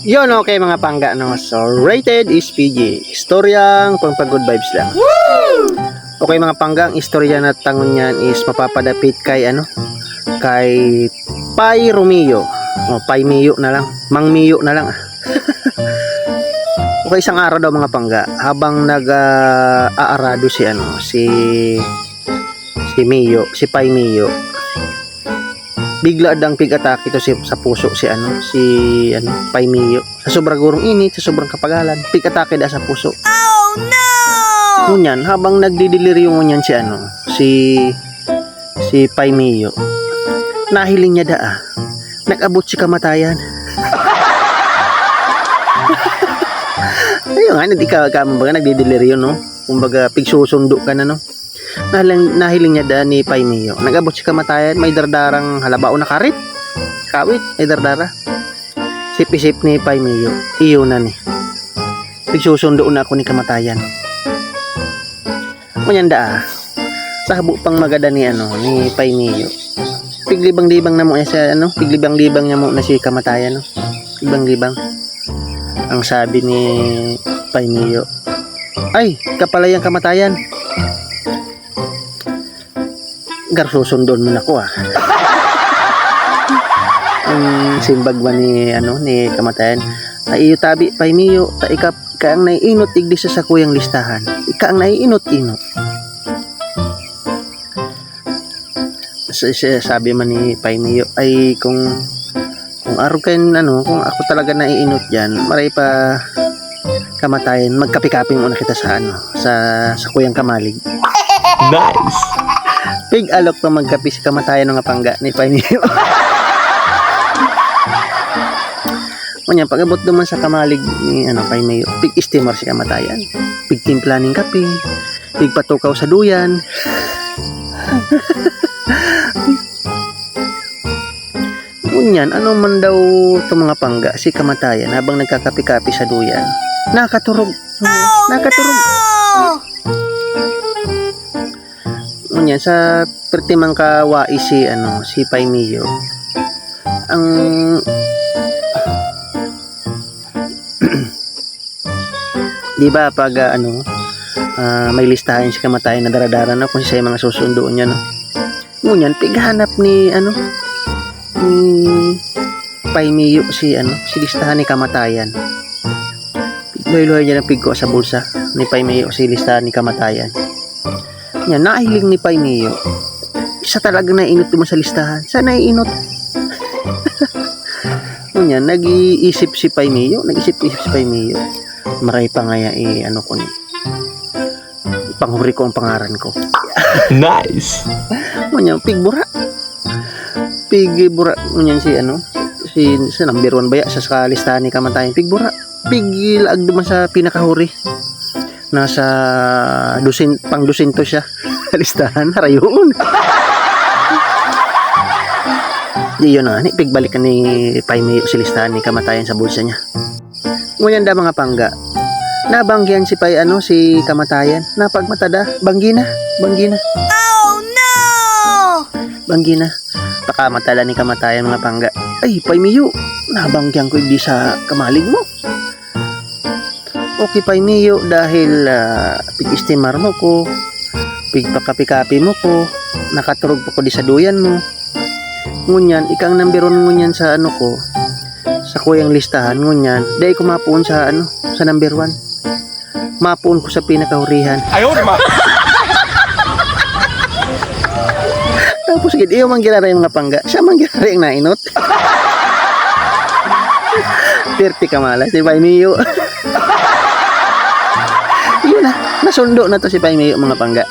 Yun, okay mga pangga, no? So, rated is PG. Istoryang kung pag good vibes lang. Woo! Okay mga pangga, ang istorya na tangon niyan is mapapadapit kay kay Pai Romeo. O, Pai Mio na lang. Mang Mio na lang. Okay, isang araw daw mga pangga, habang nag-aarado si Mio, si Pai Mio. Bigla dang pig-atake ito sa puso si Pai Mio. Sa sobrang gurong init, sa sobrang kapagalan, pig-atake da sa puso. Oh no! Ngunyan, habang nagdidelirio ngunyan si Pai Mio, nahiling niya nag-abot si kamatayan. Ayun nga, hindi ka baga nagdidelirio, no? Kumbaga, pigsusundo ka na, no? Nahiling niya ni Pai Mio. Nag-abot si kamatayan, may dardarang halabao na karit. Kawit, may dardara. Sip-isip ni Pai Mio. Iyo na ni. Pigsusundo na ako ni kamatayan. Kunyan sa habo pang magada ni Pai Mio. Piglibang-libang na mo piglibang-libang niya mo na si kamatayan, no? Libang-libang. Ang sabi ni Pai Mio, ay, kapalayang kamatayan. Susundon mo na ko ang simbag ba ni kamatayan, ay iyo tabi Pai Mio, ta ika ang naiinot igdi sa kuyang listahan, ika ang naiinot-inot. Sabi man ni Pai Mio, ay kung araw kayo kung ako talaga naiinot diyan, maray pa kamatayan, magkapi-kaping muna kita sa kuyang kamalig. Nice. Pig alok pa magkapi si kamatayan ng pangga ni Pai Mio. Kunya pag-abot duman sa kamalig ni Pai Mio, pig steamer si kamatayan. Pig timpla ning kape, pig patukaw sa duyan. Kunyan, man daw itong mga pangga si kamatayan habang nagkakapi-kapi sa duyan. Nakaturog. Nakaturog. Kunyan, sa pertimang kawai si Pai Mio. Ang di ba pag may listahan si kamatayan na daradaran na kung siya yung mga susundoon niya, no? Ngunyan, pighanap ni Pai Mio si listahan ni kamatayan. Luhay-luhay niya ng pigko sa bulsa ni Pai Mio si listahan ni kamatayan. Yan, naihiling ni Pai Mio. Isa talaga naiinot mo sa listahan. Saan naiinot? Ngunyan, nag-iisip si Pai Mio. Nag-isip-isip si Pai Mio. Maray pa nga panghuri ko ang pangaran ko. Nice. Ngunyan, pigbura. Pigbura. Ngunyan si number 1 baya sa listahan ni kamatayan. Pigbura. Piglaag duman sa pinakahuri. Nasa pang 200 siya. Listahan, harayon. Di yun pigbalikan ni Pai Mio si listahan ni kamatayan sa bulsa niya. Ngunyan mga pangga, nabanggihan si kamatayan, napagmatada, banggi na. Oh no! Banggi na. Pakamatala ni kamatayan mga pangga. Ay, Pai Mio, nabanggihan ko hindi sa kamalig mo. Okay, Pai Mio, dahil pig-steamer mo ko, pigpakapi-kapi mo ko, nakaturog po ko di sa duyan mo. Ngunyan, ikang number 1 ngunyan sa sa kuyang listahan, ngunyan, dahil ko mapuon sa number 1. Mapuon ko sa pinakahurihan. Ayaw naman. Tapos sige, iyo manggirara yung mga pangga, siya manggirara yung nainot. Perti kamala, si Pai Mio. Yun na, nasundo na to si Pai Mio mga pangga.